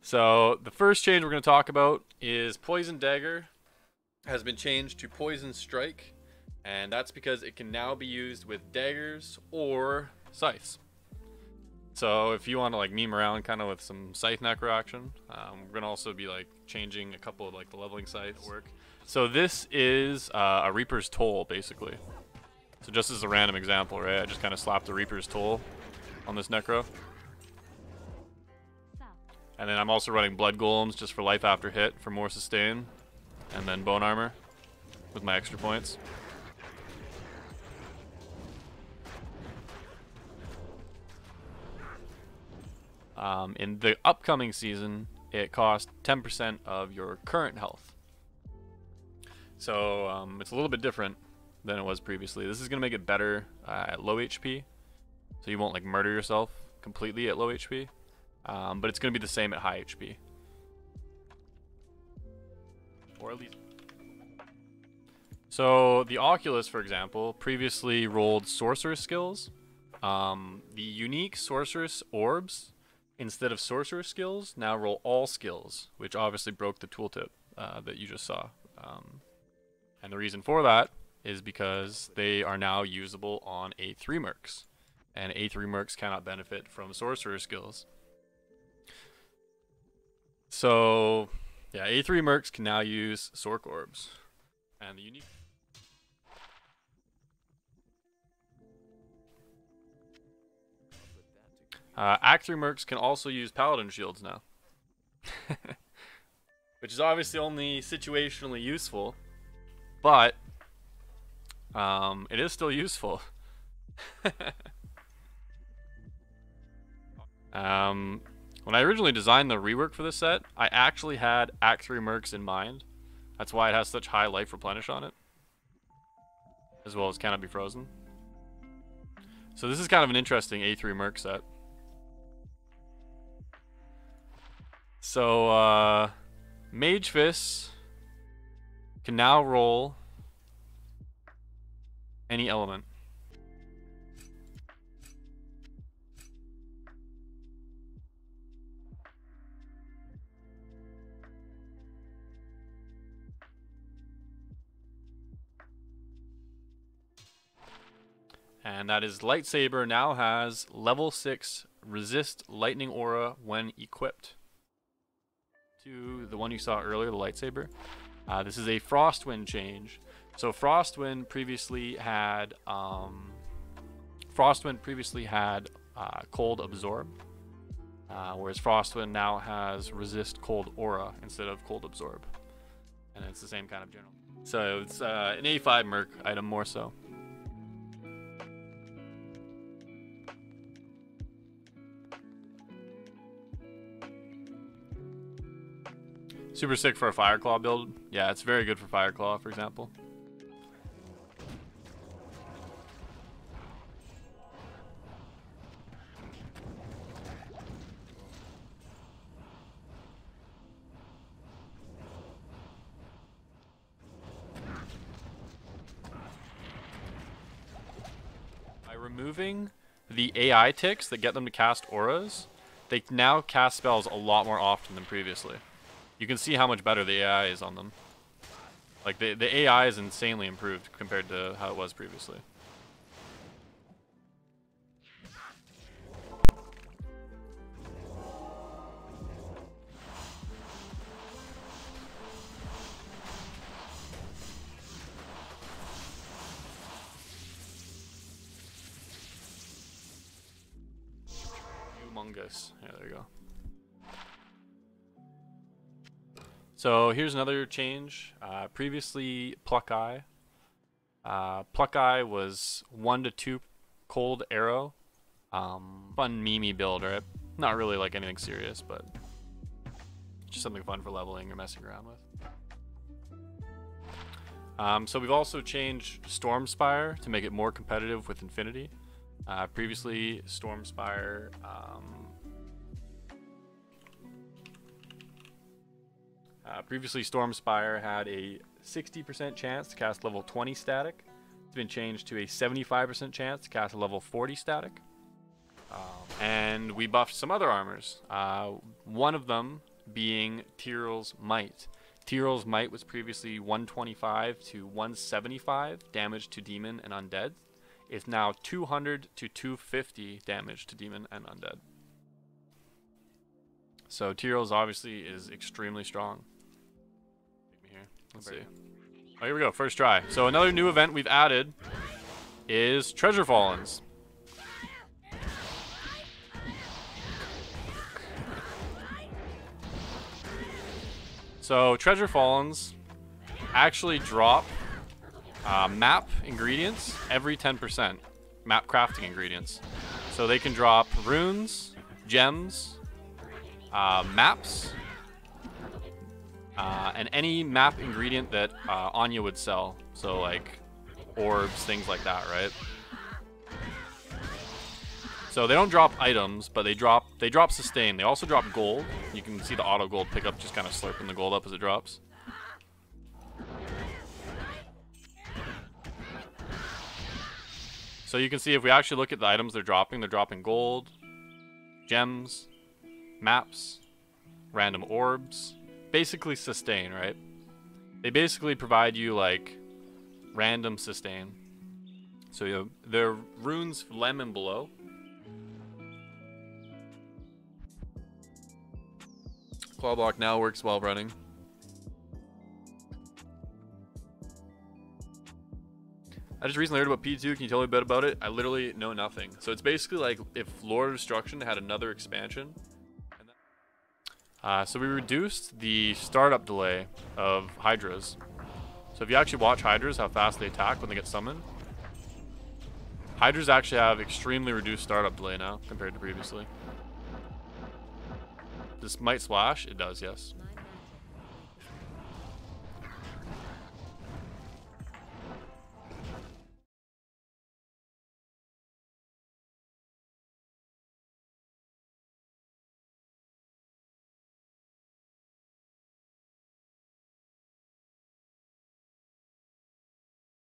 So the first change we're going to talk about is Poison Dagger has been changed to Poison Strike, and that's because it can now be used with daggers or scythes. So if you want to like meme around kind of with some scythe necro action, we're going to also be like changing a couple of like the leveling scythes work. So this is a Reaper's Toll basically. So just as a random example, right, I just kind of slapped a Reaper's Toll on this necro. And then I'm also running Blood Golems just for life after hit for more sustain. And then Bone Armor with my extra points. In the upcoming season, it costs 10% of your current health. So it's a little bit different than it was previously. This is going to make it better at low HP. So you won't like murder yourself completely at low HP. But it's going to be the same at high HP. Or at least. So the Oculus, for example, previously rolled Sorceress skills. The unique Sorceress orbs, instead of Sorcerer skills, now roll all skills, which obviously broke the tooltip that you just saw. And the reason for that is because they are now usable on A3 mercs. And A3 mercs cannot benefit from Sorcerer skills. So, yeah, A3 mercs can now use Sorc orbs. And the unique... Act 3 mercs can also use Paladin shields now. Which is obviously only situationally useful. But, it is still useful. When I originally designed the rework for this set, I actually had Act 3 mercs in mind. That's why it has such high life replenish on it. As well as cannot be frozen. So this is kind of an interesting A3 merc set. So, Mage Fists can now roll any element. And that is Lightsaber now has level 6 resist lightning aura when equipped. To the one you saw earlier, the Lightsaber. This is a Frostwind change. So Frostwind previously had Cold Absorb, whereas Frostwind now has resist Cold Aura instead of Cold Absorb, and it's the same kind of general. So it's an A5 merc item more so. Super sick for a Fireclaw build. Yeah, it's very good for Fireclaw, for example. By removing the AI ticks that get them to cast auras, they now cast spells a lot more often than previously. You can see how much better the AI is on them. Like, the AI is insanely improved compared to how it was previously. Humongous. Yeah, there you go. So here's another change. Previously, Plukkai. Plukkai was 1 to 2 cold arrow. Fun meme build, right? Not really like anything serious, but just something fun for leveling or messing around with. So we've also changed Stormspire to make it more competitive with Infinity. Previously, Stormspire had a 60% chance to cast level 20 static. It's been changed to a 75% chance to cast a level 40 static. And we buffed some other armors. One of them being Tyrell's Might. Tyrell's Might was previously 125 to 175 damage to demon and undead. It's now 200 to 250 damage to demon and undead. So Tyrell's obviously is extremely strong. Take me here. Let's see. Oh, here we go. First try. So another new event we've added is Treasure Fallens. So Treasure Fallens actually drop map ingredients every 10%. Map crafting ingredients. So they can drop runes, gems, maps, and any map ingredient that Anya would sell. So like orbs, things like that, right? So they don't drop items, but they drop sustain. They also drop gold. You can see the auto gold pickup just kind of slurping the gold up as it drops. So you can see if we actually look at the items they're dropping gold, gems, maps, random orbs, basically sustain, right? They basically provide you like random sustain. So you know, their runes Lem and below. Claw block now works while running. I just recently heard about PD2. Can you tell me a bit about it? I literally know nothing. So it's basically like if Lord of Destruction had another expansion. So we reduced the startup delay of Hydras. So if you actually watch Hydras, how fast they attack when they get summoned. Hydras actually have extremely reduced startup delay now compared to previously. This might splash? It does, yes.